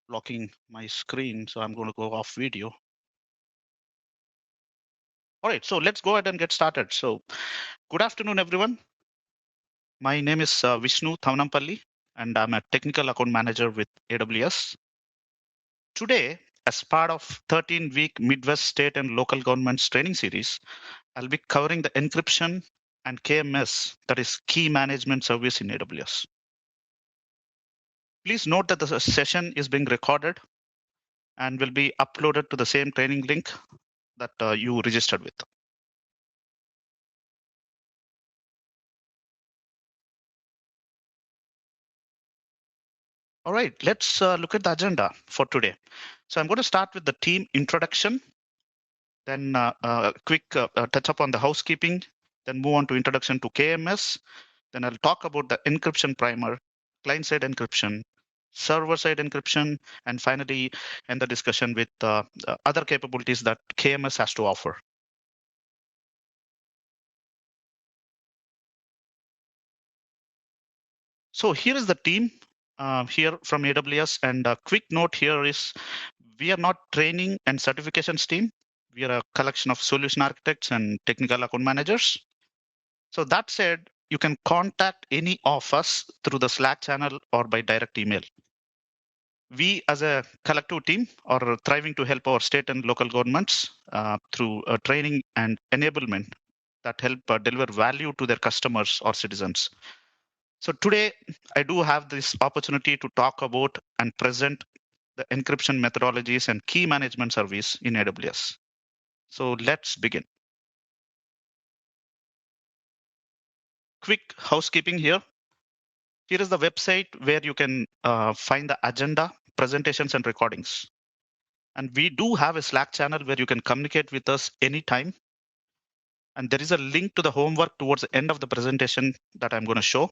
blocking my screen, so I'm going to go off video. All right, so let's go ahead and get started. So good afternoon, everyone. My name is Vishnu Thavanampalli, and I'm a technical account manager with AWS. Today, as part of 13-week Midwest state and local governments training series, I'll be covering the encryption and KMS, that is key management service in AWS. Please note that the session is being recorded and will be uploaded to the same training link that you registered with. All right, let's look at the agenda for today. So I'm going to start with the team introduction, then a quick touch up on the housekeeping, then move on to introduction to KMS. Then I'll talk about the encryption primer, client-side encryption, server-side encryption, and finally end the discussion with other capabilities that KMS has to offer. So here is the team here from AWS, and a quick note here is we are not training and certifications team. We are a collection of solution architects and technical account managers. So that said, you can contact any of us through the Slack channel or by direct email. We as a collective team are thriving to help our state and local governments through training and enablement that help deliver value to their customers or citizens. So today, I do have this opportunity to talk about and present the encryption methodologies and key management service in AWS. So let's begin. Quick housekeeping here. Here is the website where you can find the agenda, presentations, and recordings. And we do have a Slack channel where you can communicate with us anytime. And there is a link to the homework towards the end of the presentation that I'm going to show.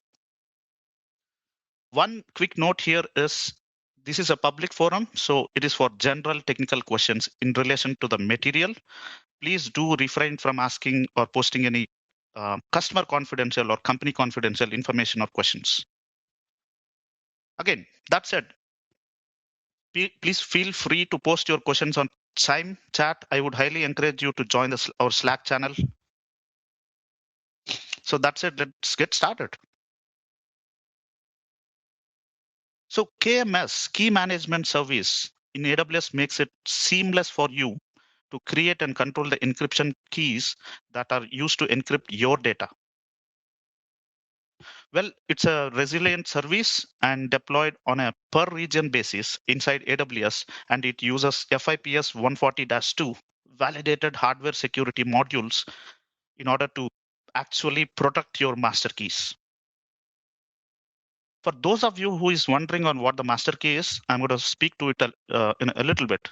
One quick note here is this is a public forum, so it is for general technical questions in relation to the material. Please do refrain from asking or posting any customer confidential or company confidential information or questions. Again, that said, please feel free to post your questions on Chime chat. I would highly encourage you to join our Slack channel. So that's it. Let's get started. So KMS, Key Management Service in AWS makes it seamless for you to create and control the encryption keys that are used to encrypt your data. Well, it's a resilient service and deployed on a per region basis inside AWS, and it uses FIPS 140-2 validated hardware security modules in order to actually protect your master keys. For those of you who is wondering on what the master key is, I'm going to speak to it in a little bit.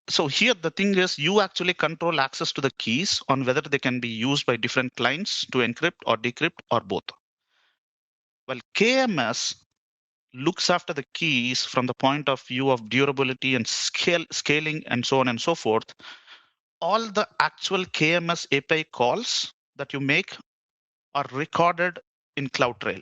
So here the thing is you actually control access to the keys on whether they can be used by different clients to encrypt or decrypt or both. Well, KMS looks after the keys from the point of view of durability and scaling and so on and so forth. All the actual KMS API calls that you make are recorded in CloudTrail.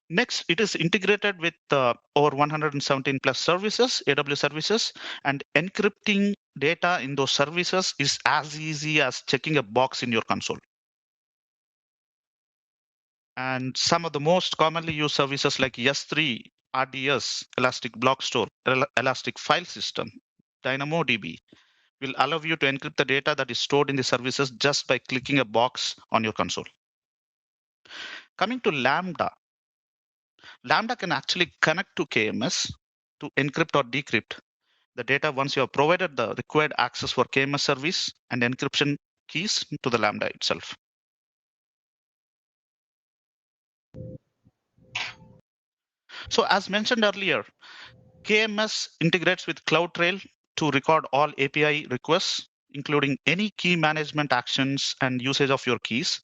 Next, it is integrated with over 117 plus services, AWS services, and encrypting data in those services is as easy as checking a box in your console. And some of the most commonly used services like S3, RDS, Elastic Block Store, Elastic File System, DynamoDB will allow you to encrypt the data that is stored in the services just by clicking a box on your console. Coming to Lambda, Lambda can actually connect to KMS to encrypt or decrypt the data once you have provided the required access for KMS service and encryption keys to the Lambda itself. So as mentioned earlier, KMS integrates with CloudTrail to record all API requests, including any key management actions and usage of your keys.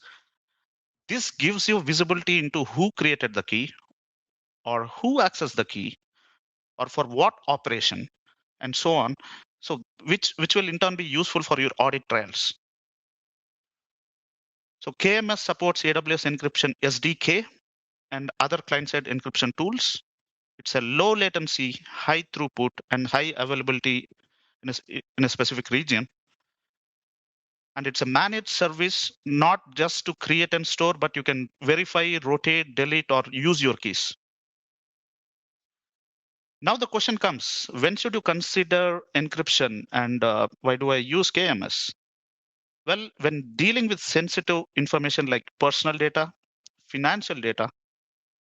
This gives you visibility into who created the key or who accessed the key or for what operation and so on. So which will in turn be useful for your audit trials. So KMS supports AWS encryption SDK and other client-side encryption tools. It's a low latency, high throughput, and high availability in a specific region. And it's a managed service, not just to create and store, but you can verify, rotate, delete, or use your keys. Now the question comes, when should you consider encryption and why do I use KMS? Well, when dealing with sensitive information like personal data, financial data,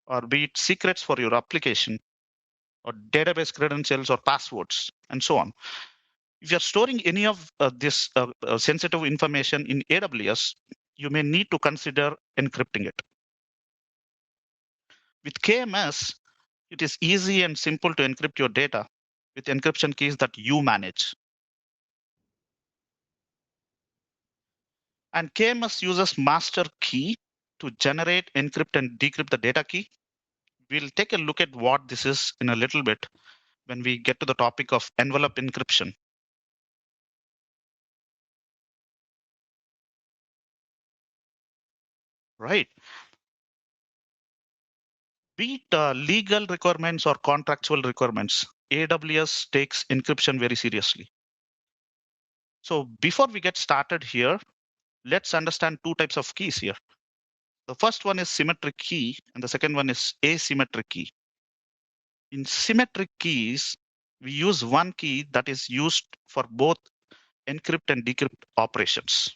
or be it secrets for your application, or database credentials or passwords, and so on. If you're storing any of this sensitive information in AWS, you may need to consider encrypting it. With KMS, it is easy and simple to encrypt your data with encryption keys that you manage. And KMS uses master key to generate, encrypt, and decrypt the data key. We'll take a look at what this is in a little bit when we get to the topic of envelope encryption. Right. Be it legal requirements or contractual requirements, AWS takes encryption very seriously. So before we get started here, let's understand two types of keys here. The first one is symmetric key, and the second one is asymmetric key. In symmetric keys, we use one key that is used for both encrypt and decrypt operations.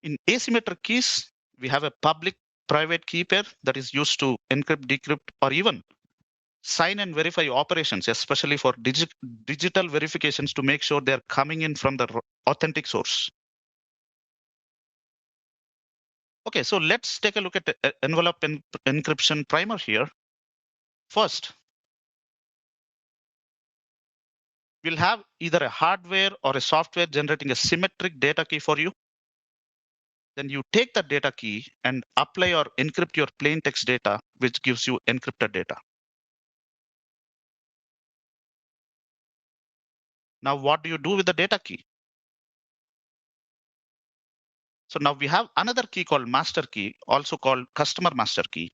In asymmetric keys, we have a public private key pair that is used to encrypt, decrypt, or even sign and verify operations, especially for digital verifications to make sure they're coming in from the authentic source. Okay, so let's take a look at the envelope encryption primer here. First, we'll have either a hardware or a software generating a symmetric data key for you. Then you take that data key and apply or encrypt your plain text data, which gives you encrypted data. Now, what do you do with the data key? So now we have another key called master key, also called customer master key,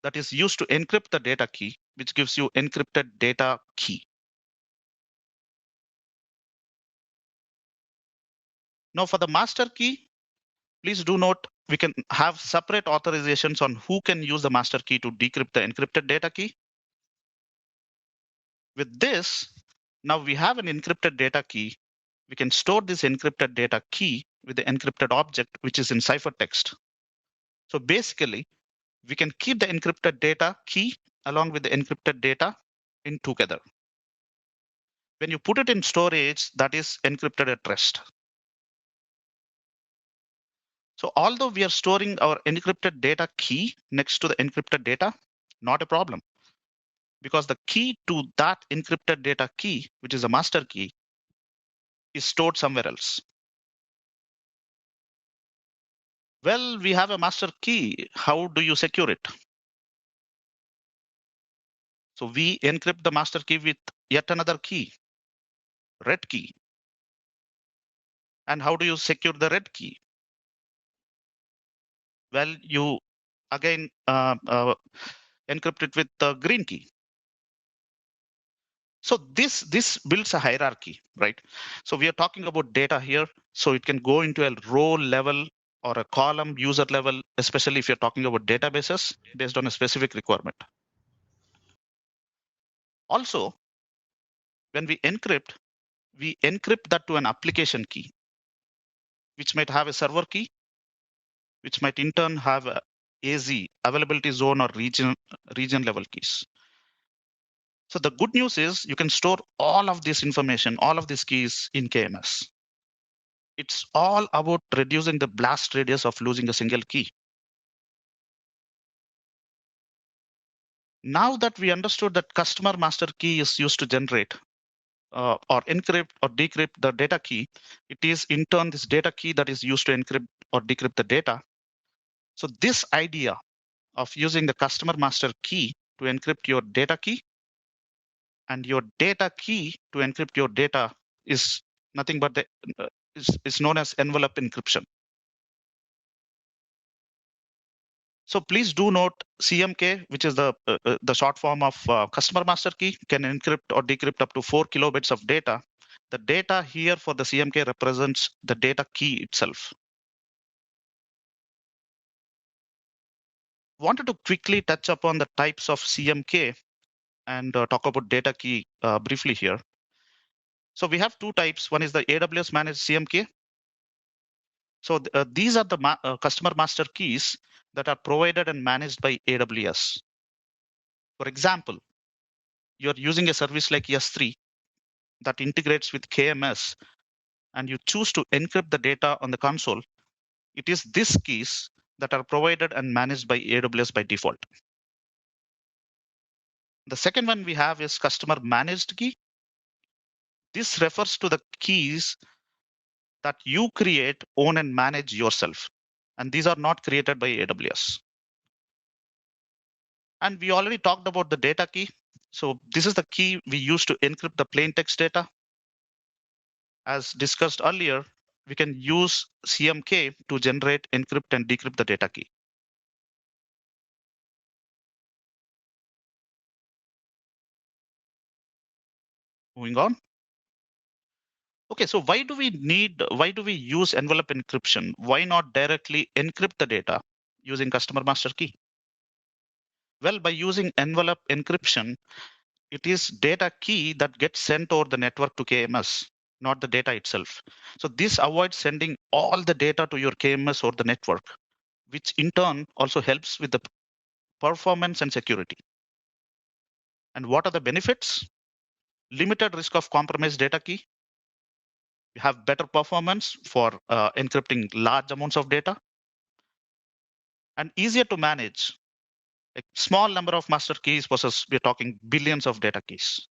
that is used to encrypt the data key, which gives you encrypted data key. Now for the master key, please do note, we can have separate authorizations on who can use the master key to decrypt the encrypted data key. With this, now we have an encrypted data key. We can store this encrypted data key with the encrypted object, which is in ciphertext. So basically, we can keep the encrypted data key along with the encrypted data in together. When you put it in storage, that is encrypted at rest. So although we are storing our encrypted data key next to the encrypted data, not a problem, because the key to that encrypted data key, which is a master key, is stored somewhere else. Well, we have a master key. How do you secure it? So we encrypt the master key with yet another key, red key. And how do you secure the red key? Well, you again encrypt it with the green key. So this builds a hierarchy, right? So we are talking about data here. So it can go into a row level or a column user level, especially if you're talking about databases based on a specific requirement. Also, when we encrypt that to an application key, which might have a server key, which might in turn have a AZ, availability zone or region level keys. So the good news is you can store all of this information, all of these keys in KMS. It's all about reducing the blast radius of losing a single key. Now that we understood that customer master key is used to generate or encrypt or decrypt the data key, it is in turn this data key that is used to encrypt or decrypt the data. So this idea of using the customer master key to encrypt your data key and your data key to encrypt your data is nothing but the is known as envelope encryption. So please do note CMK, which is the short form of customer master key, can encrypt or decrypt up to 4 kilobits of data. The data here for the CMK represents the data key itself. Wanted to quickly touch upon the types of CMK and talk about data key briefly here. So we have two types. One is the AWS managed CMK. So these are the customer master keys that are provided and managed by AWS. For example, you're using a service like S3 that integrates with KMS, and you choose to encrypt the data on the console. It is these keys that are provided and managed by AWS by default. The second one we have is customer managed key. This refers to the keys that you create, own, and manage yourself. And these are not created by AWS. And we already talked about the data key. So this is the key we use to encrypt the plain text data. As discussed earlier, we can use CMK to generate, encrypt, and decrypt the data key. Moving on. Okay, so why do we use envelope encryption? Why not directly encrypt the data using customer master key? Well, by using envelope encryption, it is data key that gets sent over the network to KMS, not the data itself. So this avoids sending all the data to your KMS or the network, which in turn also helps with the performance and security. And what are the benefits? Limited risk of compromised data key. You have better performance for encrypting large amounts of data, and easier to manage. A small number of master keys versus we're talking billions of data keys.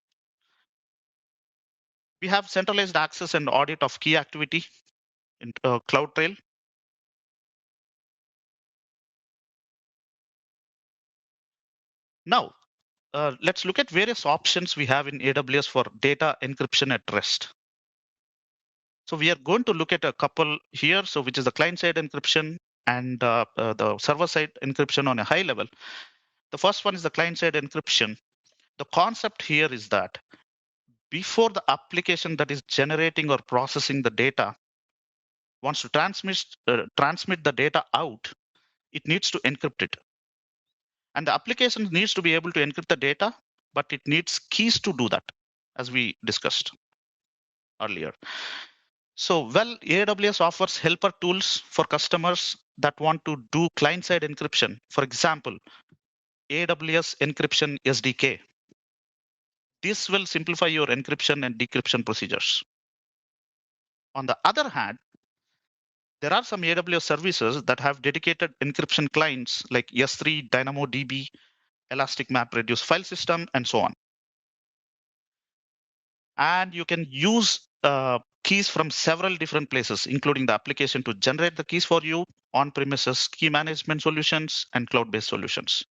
We have centralized access and audit of key activity in CloudTrail. Now, let's look at various options we have in AWS for data encryption at rest. So we are going to look at a couple here, so which is the client-side encryption and the server-side encryption on a high level. The first one is the client-side encryption. The concept here is that before the application that is generating or processing the data wants to transmit the data out, it needs to encrypt it. And the application needs to be able to encrypt the data, but it needs keys to do that, as we discussed earlier. So, well, AWS offers helper tools for customers that want to do client-side encryption. For example, AWS Encryption SDK. This will simplify your encryption and decryption procedures. On the other hand, there are some AWS services that have dedicated encryption clients like S3, DynamoDB, Elastic MapReduce file system, and so on. And you can use keys from several different places, including the application to generate the keys for you, on-premises key management solutions, and cloud-based solutions.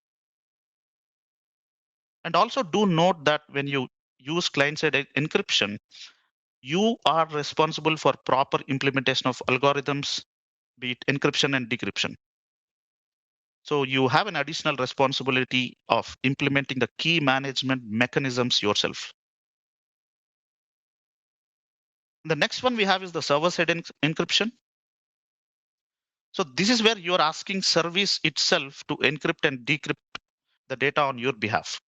And also do note that when you use client-side encryption, you are responsible for proper implementation of algorithms, be it encryption and decryption. So you have an additional responsibility of implementing the key management mechanisms yourself. The next one we have is the server-side encryption. So this is where you're asking service itself to encrypt and decrypt the data on your behalf.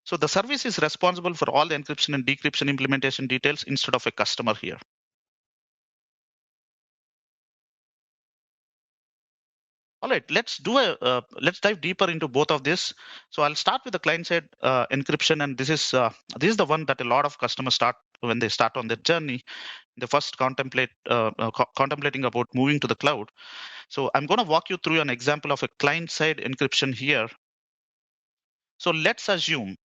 So the service is responsible for all the encryption and decryption implementation details instead of a customer here. All right, let's dive deeper into both of this. So I'll start with the client-side encryption, and this is the one that a lot of customers start when they start on their journey. They first contemplating about moving to the cloud. So I'm going to walk you through an example of a client-side encryption here. So let's assume,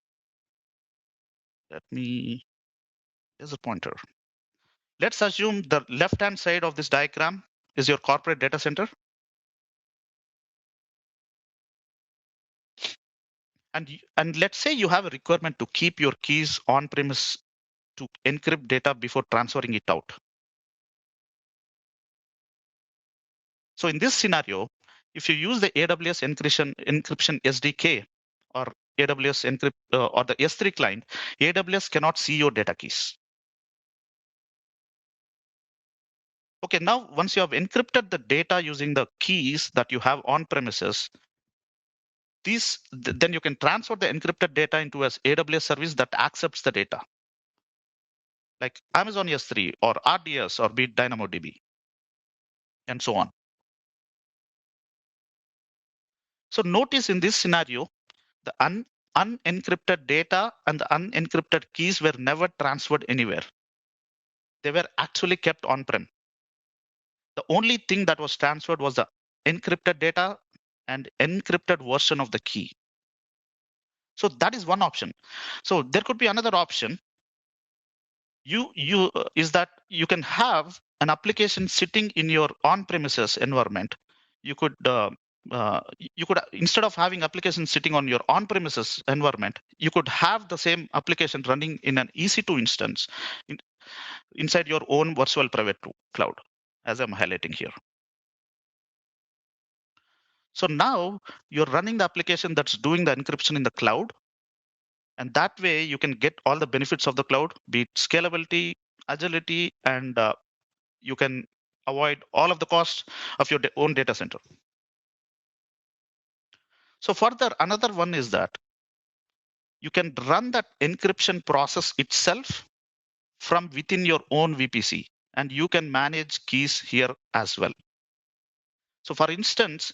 here's a pointer. Let's assume the left-hand side of this diagram is your corporate data center. And let's say you have a requirement to keep your keys on-premise to encrypt data before transferring it out. So in this scenario, if you use the AWS encryption SDK or AWS encrypt or the S3 client, AWS cannot see your data keys. Okay, now once you have encrypted the data using the keys that you have on premises, then you can transfer the encrypted data into an AWS service that accepts the data, like Amazon S3 or RDS or be it DynamoDB, and so on. So notice in this scenario, the unencrypted data and the unencrypted keys were never transferred anywhere. They were actually kept on-prem. The only thing that was transferred was the encrypted data and encrypted version of the key. So that is one option. So there could be another option. Is that you can have an application sitting in your on-premises environment. You could instead of having applications sitting on your on-premises environment, you could have the same application running in an EC2 instance inside your own virtual private cloud, as I'm highlighting here. So now you're running the application that's doing the encryption in the cloud. And that way you can get all the benefits of the cloud, be it scalability, agility, and you can avoid all of the costs of your own data center. So further, another one is that you can run that encryption process itself from within your own VPC, and you can manage keys here as well. So for instance,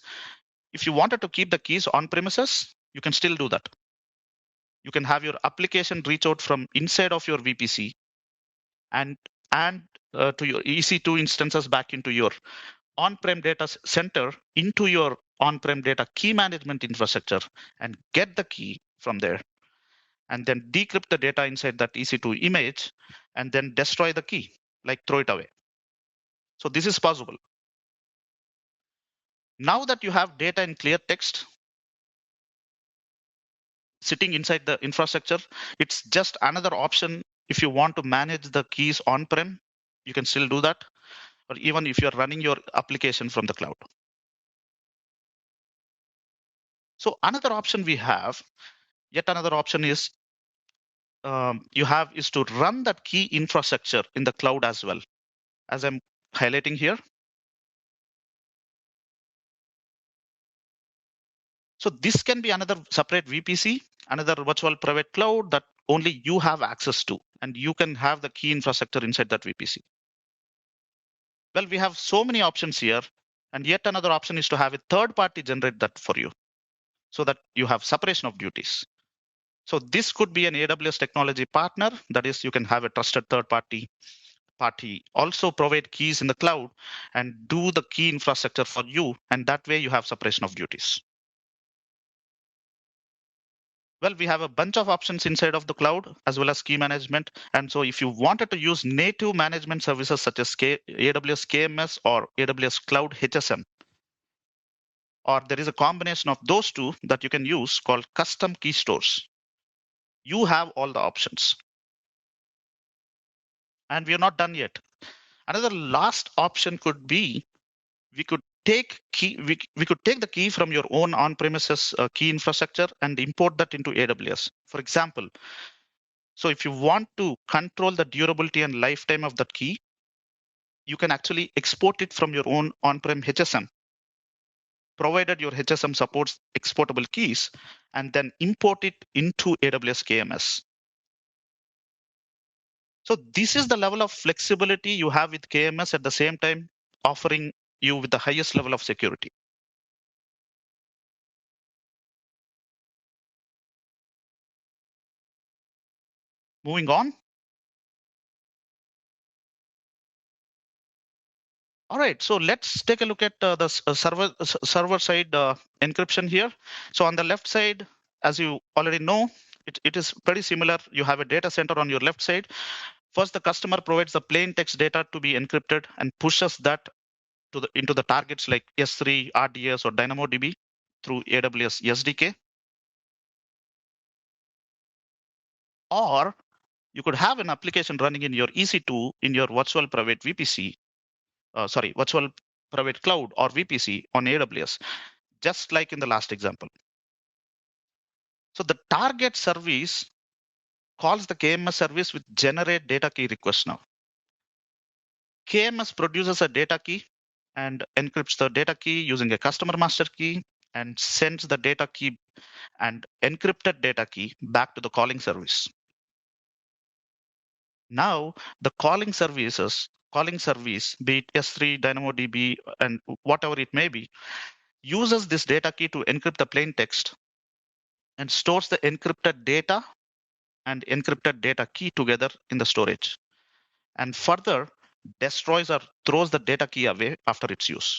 if you wanted to keep the keys on premises, you can still do that. You can have your application reach out from inside of your VPC and to your EC2 instances back into your on-prem data center into your on-prem data key management infrastructure and get the key from there, and then decrypt the data inside that EC2 image and then destroy the key, like throw it away. So this is possible. Now that you have data in clear text sitting inside the infrastructure, it's just another option. If you want to manage the keys on-prem, you can still do that, or even if you're running your application from the cloud. So another option we have, yet another option is is to run that key infrastructure in the cloud as well, as I'm highlighting here. So this can be another separate VPC, another virtual private cloud that only you have access to, and you can have the key infrastructure inside that VPC. Well, we have so many options here, and yet another option is to have a third party generate that for you so that you have separation of duties. So this could be an AWS technology partner. That is, you can have a trusted third party also provide keys in the cloud and do the key infrastructure for you. And that way you have separation of duties. Well, we have a bunch of options inside of the cloud as well as key management. And so if you wanted to use native management services such as AWS KMS or AWS Cloud HSM, or there is a combination of those two that you can use called custom key stores, you have all the options. And we are not done yet. Another last option could be we could take the key from your own on-premises key infrastructure and import that into AWS. For example, so if you want to control the durability and lifetime of that key, you can actually export it from your own on-prem HSM, provided your HSM supports exportable keys, and then import it into AWS KMS. So this is the level of flexibility you have with KMS, at the same time offering you with the highest level of security. Moving on. All right, so let's take a look at the server side encryption here. So on the left side, as you already know, it is pretty similar. You have a data center on your left side. First, the customer provides the plain text data to be encrypted and pushes that into the targets like S3, RDS, or DynamoDB through AWS SDK. Or You could have an application running in your EC2 in your virtual private VPC, virtual private cloud or VPC on AWS, just like in the last example. So the target service calls the KMS service with generate data key request now. KMS produces a data key and encrypts the data key using a customer master key and sends the data key and encrypted data key back to the calling service. Now the calling service, be it S3, DynamoDB, and whatever it may be, uses this data key to encrypt the plain text and stores the encrypted data and encrypted data key together in the storage, and further destroys or throws the data key away after its use.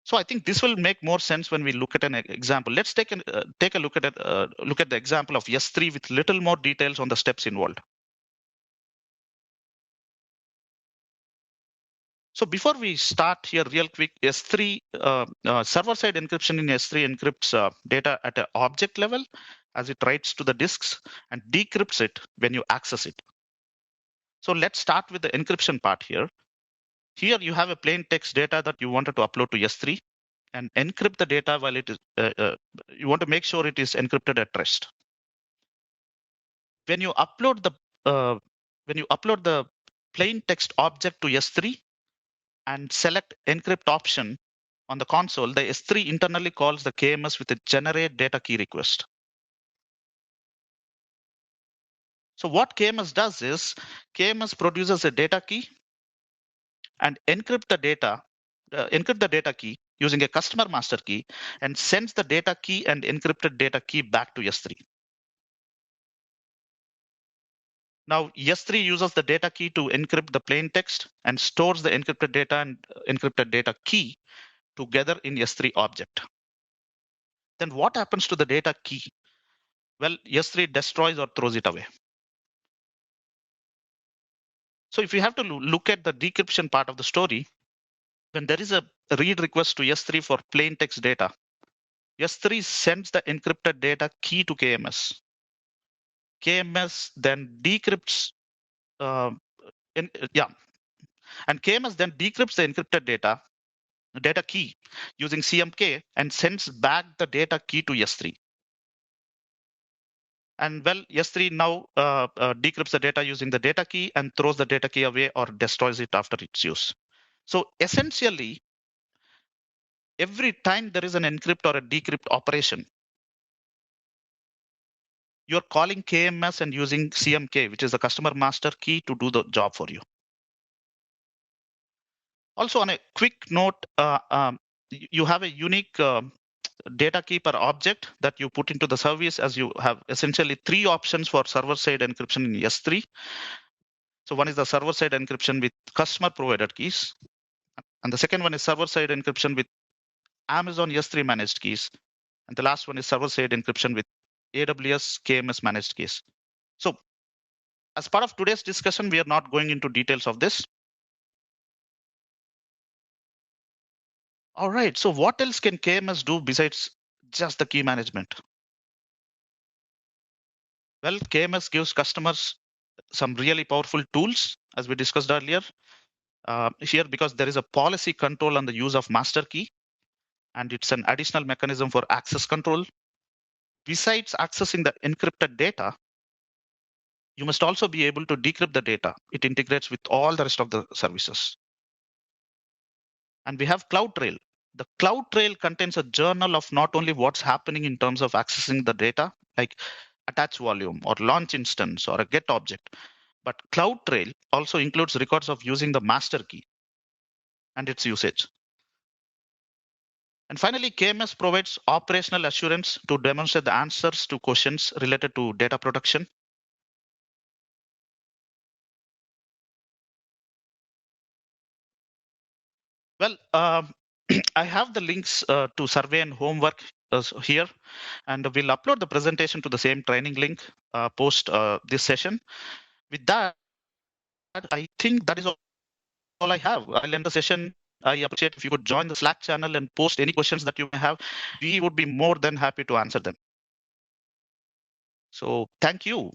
So I think this will make more sense when we look at an example. Let's take a look at the example of S3 with little more details on the steps involved. So before we start here, real quick, S3 server-side encryption in S3 encrypts data at an object level as it writes to the disks and decrypts it when you access it. So let's start with the encryption part here. Here you have a plain text data that you wanted to upload to S3 and encrypt the data while it is. You want to make sure it is encrypted at rest. When you upload the plain text object to S3 and select encrypt option on the console, the S3 internally calls the KMS with a generate data key request. So what KMS does is KMS produces a data key and encrypt the data key using a customer master key and sends the data key and encrypted data key back to S3. Now S3 uses the data key to encrypt the plain text and stores the encrypted data and encrypted data key together in S3 object. Then what happens to the data key? Well, S3 destroys or throws it away. So if you have to look at the decryption part of the story, when there is a read request to S3 for plain text data, S3 sends the encrypted data key to KMS. KMS then decrypts, and KMS then decrypts the encrypted data key using CMK and sends back the data key to S3. And well, S3 now decrypts the data using the data key and throws the data key away or destroys it after its use. So essentially, every time there is an encrypt or a decrypt operation, you're calling KMS and using CMK, which is the customer master key, to do the job for you. Also, on a quick note, you have a unique data key per object that you put into the service, as you have essentially 3 options for server-side encryption in S3. So one is the server-side encryption with customer provided keys. And the second one is server-side encryption with Amazon S3 managed keys. And the last one is server-side encryption with AWS KMS managed keys. So as part of today's discussion, we are not going into details of this. All right, so what else can KMS do besides just the key management? Well, KMS gives customers some really powerful tools, as we discussed earlier. Here, because there is a policy control on the use of master key, and it's an additional mechanism for access control. Besides accessing the encrypted data, you must also be able to decrypt the data. It integrates with all the rest of the services. And we have CloudTrail. The CloudTrail contains a journal of not only what's happening in terms of accessing the data, like attach volume or launch instance or a get object, but CloudTrail also includes records of using the master key and its usage. And finally, KMS provides operational assurance to demonstrate the answers to questions related to data protection. Well, I have the links to survey and homework here, and we'll upload the presentation to the same training link post this session. With that, I think that is all I have. I'll end the session. I appreciate if you could join the Slack channel and post any questions that you may have. We would be more than happy to answer them. So thank you.